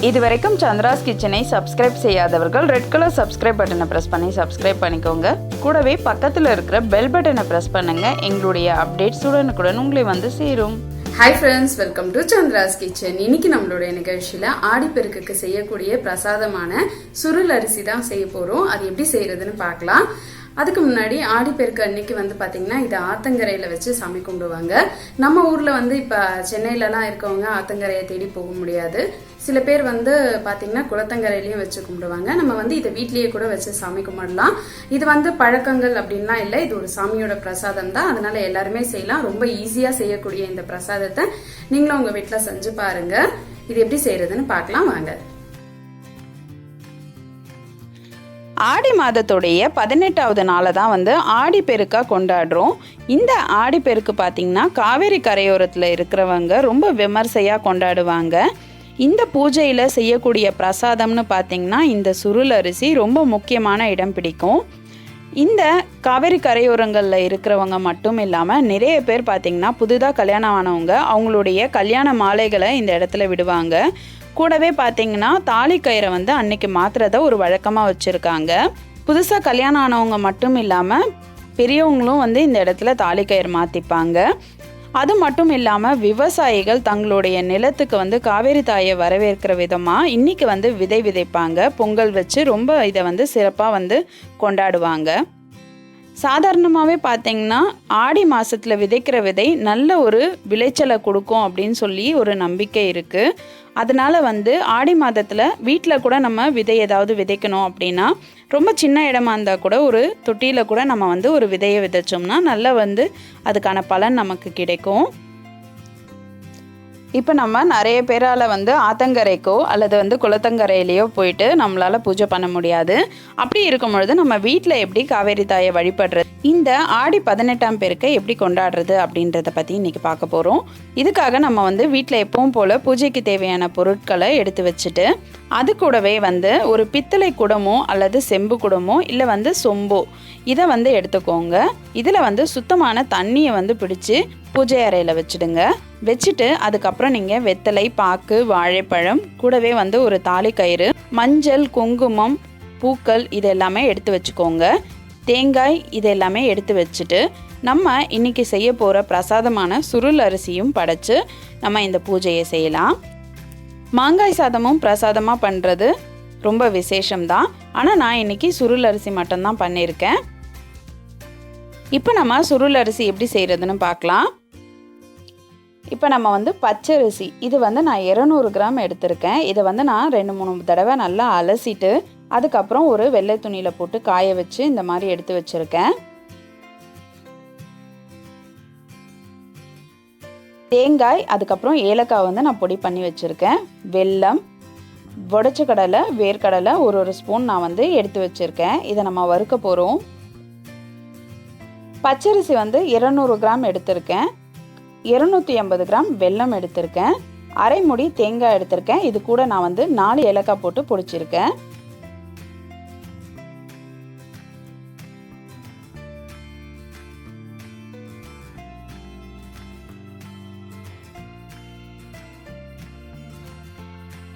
இதுவரைக்கும் சந்திராஸ் கிச்சனை சப்ஸ்கிரைப் செய்யாதவர்கள் ரெட் கலர் சப்ஸ்கிரைப் பட்டனை ப்ரெஸ் பண்ணி சப்ஸ்கிரைப் பண்ணிக்கோங்க. கூடவே பக்கத்தில் இருக்கிற பெல் பட்டனை ப்ரெஸ் பண்ணுங்க. எங்களுடைய அப்டேட்ஸ் உடனுக்குடன் உங்களை வந்து சேரும். Hi friends, welcome to Chandra's kitchen. இன்னைக்கு நம்மளுடைய நிகழ்ச்சியில் ஆடி பெருக்குக்கு செய்யக்கூடிய பிரசாதமான சுருள் அரிசி தான் செய்ய போகிறோம். அது எப்படி செய்யறதுன்னு பார்க்கலாம். அதுக்கு முன்னாடி ஆடி பெருக்கு அன்னைக்கு வந்து பார்த்தீங்கன்னா இது ஆத்தங்கரையில் வச்சு சாமி கும்பிடுவாங்க. நம்ம ஊரில் வந்து இப்போ சென்னையிலலாம் இருக்கவங்க ஆத்தங்கரையை தேடி போக முடியாது. சில பேர் வந்து பார்த்தீங்கன்னா குளத்தங்கரையிலையும் வச்சு கும்பிடுவாங்க. நம்ம வந்து இதை வீட்லேயே கூட வச்சு சாமி கும்பிடலாம். இது வந்து பழக்கங்கள் அப்படின்லாம் இல்லை, இது ஒரு சாமியோட பிரசாதம் தான். அதனால எல்லாருமே செய்யலாம். ரொம்ப ஈஸியாக செய்யக்கூடிய இந்த பிரசாதத்தை நீங்களும் உங்கள் வீட்டில் செஞ்சு பாருங்க. இது எப்படி செய்யறதுன்னு பார்க்கலாம் வாங்க. ஆடி மாதத்துடைய 18வது நாளை தான் வந்து ஆடி பெருக்கா கொண்டாடுறோம். இந்த ஆடி பெருக்கு பார்த்திங்கன்னா காவேரி கரையோரத்தில் இருக்கிறவங்க ரொம்ப விமர்சையாக கொண்டாடுவாங்க. இந்த பூஜையில் செய்யக்கூடிய பிரசாதம்னு பார்த்திங்கன்னா இந்த சுருள் அரிசி ரொம்ப முக்கியமான இடம் பிடிக்கும். இந்த காவேரி கரையோரங்களில் இருக்கிறவங்க மட்டும் இல்லாமல் நிறைய பேர் பார்த்திங்கன்னா புதுதாக கல்யாணம் ஆனவங்க அவங்களுடைய கல்யாண மாலைகளை இந்த இடத்துல விடுவாங்க. கூடவே பார்த்தீங்கன்னா தாலி கயிறை வந்து அன்னைக்கு மாத்திரத்தை ஒரு வழக்கமாக வச்சுருக்காங்க. புதுசாக கல்யாணம் ஆனவங்க மட்டும் இல்லாமல் பெரியவங்களும் வந்து இந்த இடத்துல தாலி கயிறு மாற்றிப்பாங்க. அது மட்டும் இல்லாமல் விவசாயிகள் தங்களுடைய நிலத்துக்கு வந்து காவேரி தாயை வரவேற்கிற விதமாக இன்றைக்கி வந்து விதை விதைப்பாங்க. பொங்கல் வச்சு ரொம்ப இதை வந்து சிறப்பாக வந்து கொண்டாடுவாங்க. சாதாரணமாகவே பார்த்திங்கன்னா ஆடி மாதத்தில் விதைக்கிற விதை நல்ல ஒரு விளைச்சலை கொடுக்கும் அப்படின்னு சொல்லி ஒரு நம்பிக்கை இருக்குது. அதனால் வந்து ஆடி மாதத்தில் வீட்டில் கூட நம்ம விதை ஏதாவது விதைக்கணும் அப்படின்னா ரொம்ப சின்ன இடமா இருந்தால் கூட ஒரு தொட்டியில் கூட நம்ம வந்து ஒரு விதையை விதைச்சோம்னா நல்லா வந்து அதுக்கான பலன் நமக்கு கிடைக்கும். இப்போ நம்ம நிறைய பேரால் வந்து ஆத்தங்கரைக்கோ அல்லது வந்து குளத்தங்கரையிலையோ போயிட்டு நம்மளால் பூஜை பண்ண முடியாது. அப்படி இருக்கும் பொழுது நம்ம வீட்டில் எப்படி காவேரி தாயை வழிபடுறது, இந்த ஆடி 18ஆம் பெருக்கை எப்படி கொண்டாடுறது அப்படின்றத பற்றி இன்றைக்கி பார்க்க போகிறோம். இதுக்காக நம்ம வந்து வீட்டில் எப்பவும் போல் பூஜைக்கு தேவையான பொருட்களை எடுத்து வச்சுட்டு அது கூடவே வந்து ஒரு பித்தளை குடமோ அல்லது செம்பு குடமோ இல்லை வந்து சொம்போ இதை வந்து எடுத்துக்கோங்க. இதில் வந்து சுத்தமான தண்ணியை வந்து பிடிச்சி பூஜை அறையில் வச்சுடுங்க. வச்சுட்டு அதுக்கப்புறம் நீங்கள் வெத்தலை, பாக்கு, வாழைப்பழம், கூடவே வந்து ஒரு தாலி கயிறு, மஞ்சள், குங்குமம், பூக்கள் இது எல்லாமே எடுத்து வச்சுக்கோங்க. தேங்காய் இது எல்லாமே எடுத்து வச்சுட்டு நம்ம இன்றைக்கி செய்ய போகிற பிரசாதமான சுருள் அரிசியும் படைச்சு நம்ம இந்த பூஜையை செய்யலாம். மாங்காய் சாதமும் பிரசாதமாக பண்ணுறது ரொம்ப விசேஷம்தான். ஆனால் நான் இன்றைக்கி சுருள் அரிசி மட்டும்தான் பண்ணியிருக்கேன். இப்போ நம்ம சுருள் அரிசி எப்படி செய்கிறதுன்னு பார்க்கலாம். இப்போ நம்ம வந்து பச்சரிசி இது வந்து நான் 200 கிராம் எடுத்திருக்கேன். இதை வந்து நான் 2-3 தடவை நல்லா அலசிட்டு அதுக்கப்புறம் ஒரு வெள்ளை துணியில் போட்டு காய வச்சு இந்த மாதிரி எடுத்து வச்சுருக்கேன். தேங்காய், அதுக்கப்புறம் ஏலக்காய் வந்து நான் பொடி பண்ணி வச்சுருக்கேன். வெல்லம், உடைச்ச கடலை, வேர்க்கடலை ஒரு ஸ்பூன் நான் வந்து எடுத்து வச்சுருக்கேன். இதை நம்ம வறுக்க போகிறோம். பச்சரிசி வந்து 200 கிராம் எடுத்திருக்கேன். 250 கிராம் வெல்லம் எடுத்திருக்கேன். அரை முடி தேங்காய் எடுத்திருக்கேன். இது கூட நான் வந்து 4 ஏலக்காய் போட்டு பொடிச்சிருக்கேன்.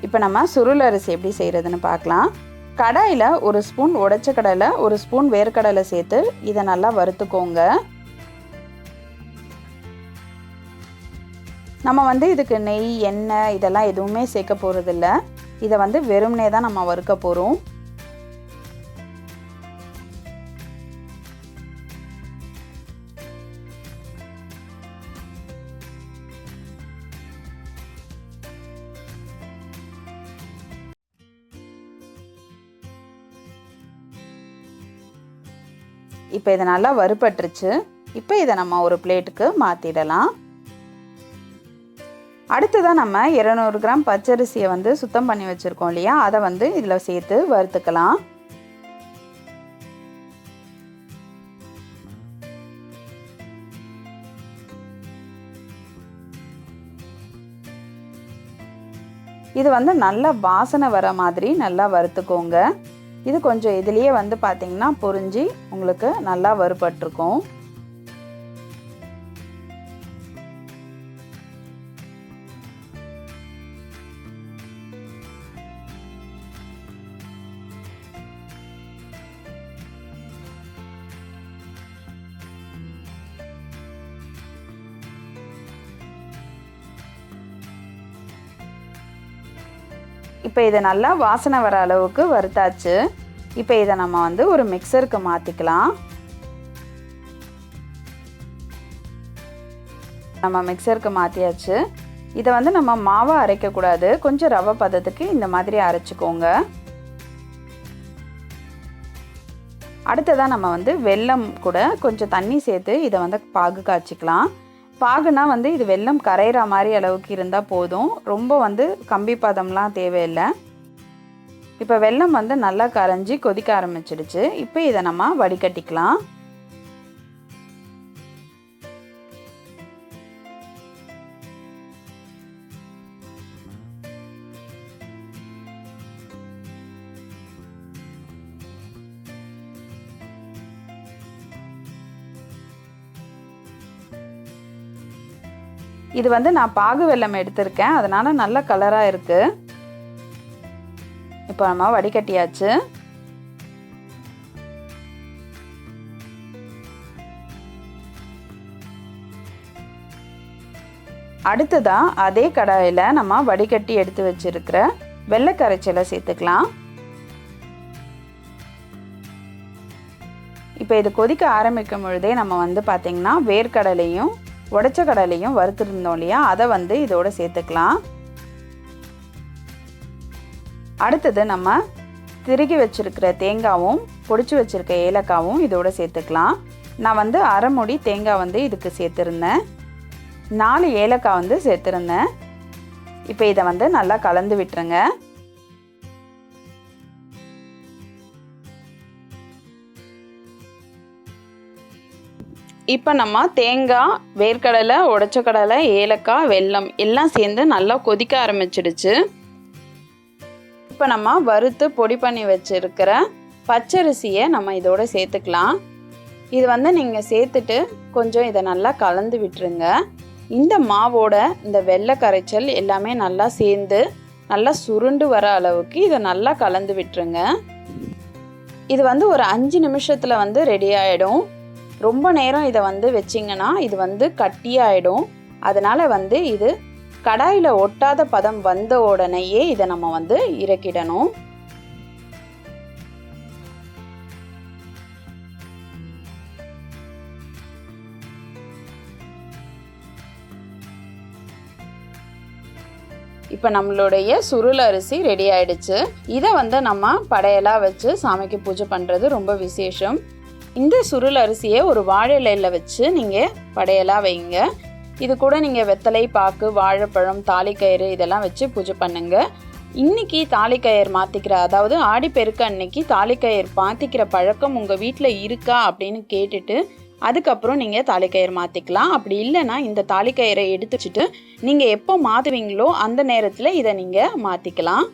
இப்போ நம்ம சுருள் அரிசி எப்படி செய்கிறதுன்னு பார்க்கலாம். கடாயில் ஒரு ஸ்பூன் உடைச்ச கடலை, ஒரு ஸ்பூன் வேர்க்கடலை சேர்த்து இதை நல்லா வறுத்துக்கோங்க. நம்ம வந்து இதுக்கு நெய், எண்ணெய் இதெல்லாம் எதுவுமே சேர்க்க போகிறதில்ல. இதை வந்து வெறுமனே தான் நம்ம வறுக்க போகிறோம். இப்போ இதை நல்லா வறுபட்டுருச்சு. இப்போ இதை நம்ம ஒரு பிளேட்டுக்கு மாற்றிடலாம். அடுத்ததான் நம்ம 200 கிராம் பச்சரிசியை வந்து சுத்தம் பண்ணி வச்சுருக்கோம் இல்லையா, அதை வந்து இதில் சேர்த்து வறுத்துக்கலாம். இது வந்து நல்லா வாசனை வர மாதிரி நல்லா வறுத்துக்கோங்க. இது கொஞ்சம் இதுலேயே வந்து பார்த்திங்கன்னா பொரிஞ்சு உங்களுக்கு நல்லா வறுபட்டிருக்கும். இப்போ இதை நல்லா வாசனை வர அளவுக்கு வறுத்தாச்சு. இப்போ இதை நம்ம வந்து ஒரு மிக்சருக்கு மாற்றிக்கலாம். நம்ம மிக்சருக்கு மாற்றியாச்சு. இதை வந்து நம்ம மாவை அரைக்கக்கூடாது, கொஞ்சம் ரவை பதத்துக்கு இந்த மாதிரி அரைச்சிக்கோங்க. அடுத்ததாக நம்ம வந்து வெல்லம் கூட கொஞ்சம் தண்ணி சேர்த்து இதை வந்து பாகு காய்ச்சிக்கலாம். பாகுனா வந்து இது வெல்லம் கரையிற மாதிரி அளவுக்கு இருந்தால் போதும், ரொம்ப வந்து கம்பி பதம்லாம் தேவையில்லை. இப்போ வெல்லம் வந்து நல்லா கரைஞ்சி கொதிக்க ஆரம்பிச்சிடுச்சு. இப்போ இதை நம்ம வடிகட்டிக்கலாம். இது வந்து நான் பாகு வெல்லம் எடுத்திருக்கேன், அதனால நல்ல கலராக இருக்கு. இப்போ நம்ம வடிகட்டியாச்சு. அடுத்ததா அதே கடாயில் நம்ம வடிகட்டி எடுத்து வச்சிருக்கிற வெள்ளை கரைச்சலை சேர்த்துக்கலாம். இப்போ இது கொதிக்க ஆரம்பிக்கும் பொழுதே நம்ம வந்து பார்த்திங்கன்னா வேர்க்கடலையும் உடைச்ச கடலையும் வறுத்துருந்தோம் இல்லையா, அதை வந்து இதோட சேர்த்துக்கலாம். அடுத்தது நம்ம திருகி வச்சிருக்கிற தேங்காவும் பொடிச்சு வச்சிருக்க ஏலக்காவும் இதோட சேர்த்துக்கலாம். நான் வந்து அரை மூடி தேங்காய் வந்து இதுக்கு சேர்த்துருந்தேன், 4 ஏலக்காய் வந்து சேர்த்துருந்தேன். இப்போ இதை வந்து நல்லா கலந்து விட்டுருங்க. இப்போ நம்ம தேங்காய், வேர்க்கடலை, உடைச்ச கடலை, ஏலக்காய், வெல்லம் எல்லாம் சேர்ந்து நல்லா கொதிக்க ஆரம்பிச்சிடுச்சு. இப்போ நம்ம வறுத்து பொடி பண்ணி வச்சுருக்கிற பச்சரிசியை நம்ம இதோட சேர்த்துக்கலாம். இது வந்து நீங்கள் சேர்த்துட்டு கொஞ்சம் இதை நல்லா கலந்து விட்டுருங்க. இந்த மாவோட இந்த வெள்ளை கரைச்சல் எல்லாமே நல்லா சேர்ந்து நல்லா சுருண்டு வர அளவுக்கு இதை நல்லா கலந்து விட்டுருங்க. இது வந்து ஒரு 5 நிமிஷத்தில் வந்து ரெடி ஆகிடும். ரொம்ப நேரம் இதை வந்து வச்சிங்கன்னா இது வந்து கட்டியாயிடும். அதனால் வந்து இது கடாயில் ஒட்டாத பதம் வந்த உடனேயே இதை நம்ம வந்து இறக்கிடணும். இப்போ நம்மளுடைய சுருள் அரிசி ரெடி ஆயிடுச்சு. இதை வந்து நம்ம படையலாக வச்சு சாமிக்கு பூஜை பண்ணுறது ரொம்ப விசேஷம். இந்த சுருள் அரிசியை ஒரு வாழை இலையில் வச்சு நீங்கள் படையலாக வைங்க. இது கூட நீங்கள் வெத்தலை, பாக்கு, வாழைப்பழம், தாலிக்கயிறு இதெல்லாம் வச்சு பூஜை பண்ணுங்க. இன்றைக்கி தாலிக்கயிறு மாற்றிக்கிற, அதாவது ஆடி பெருக்கு அன்னைக்கு தாலிக்கயிறு மாற்றிக்கிற பழக்கம் உங்கள் வீட்டில் இருக்கா அப்படின்னு கேட்டுட்டு அதுக்கப்புறம் நீங்கள் தாலிக்கயிறு மாற்றிக்கலாம். அப்படி இல்லைன்னா இந்த தாலிக்கயிறை எடுத்து வச்சுட்டு நீங்கள் எப்போ மாற்றுவீங்களோ அந்த நேரத்தில் இதை நீங்கள் மாற்றிக்கலாம்.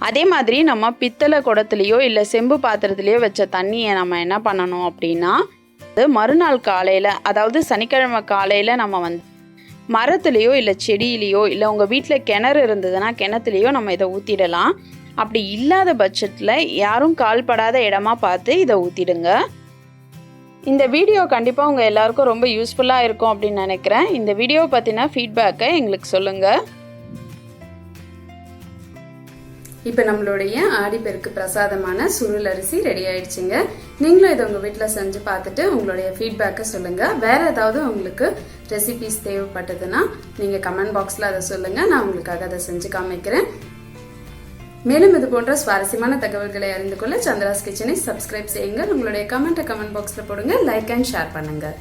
அதே மாதிரி நம்ம பித்தளை குடத்துலையோ இல்லை செம்பு பாத்திரத்துலையோ வச்ச தண்ணியை நம்ம என்ன பண்ணணும் அப்படின்னா, மறுநாள் காலையில், அதாவது சனிக்கிழமை காலையில் நம்ம வந்து மரத்துலேயோ இல்லை செடியிலையோ இல்லை உங்கள் வீட்டில் கிணறு இருந்ததுன்னா கிணத்துலையோ நம்ம இதை ஊற்றிடலாம். அப்படி இல்லாத பட்சத்தில் யாரும் கால்படாத இடமா பார்த்து இதை ஊற்றிடுங்க. இந்த வீடியோ கண்டிப்பாக உங்கள் எல்லாருக்கும் ரொம்ப யூஸ்ஃபுல்லாக இருக்கும் அப்படின்னு நினைக்கிறேன். இந்த வீடியோவை பற்றின ஃபீட்பேக்கை எங்களுக்கு சொல்லுங்கள். இப்போ நம்மளுடைய ஆடி பெருக்கு பிரசாதமான சுருள் அரிசி ரெடி ஆயிடுச்சுங்க. நீங்களும் இதை உங்கள் வீட்டில் செஞ்சு பார்த்துட்டு உங்களுடைய ஃபீட்பேக்கை சொல்லுங்கள். வேறு ஏதாவது உங்களுக்கு ரெசிபிஸ் தேவைப்பட்டதுன்னா நீங்கள் கமெண்ட் பாக்ஸில் அதை சொல்லுங்கள், நான் உங்களுக்காக அதை செஞ்சு காமிக்கிறேன். மேலும் இது போன்ற சுவாரஸ்யமான தகவல்களை அறிந்து கொள்ள சந்திராஸ் கிச்சனை சப்ஸ்கிரைப் செய்யுங்க. உங்களுடைய கமெண்ட் பாக்ஸில் போடுங்க, லைக் அண்ட் ஷேர் பண்ணுங்கள்.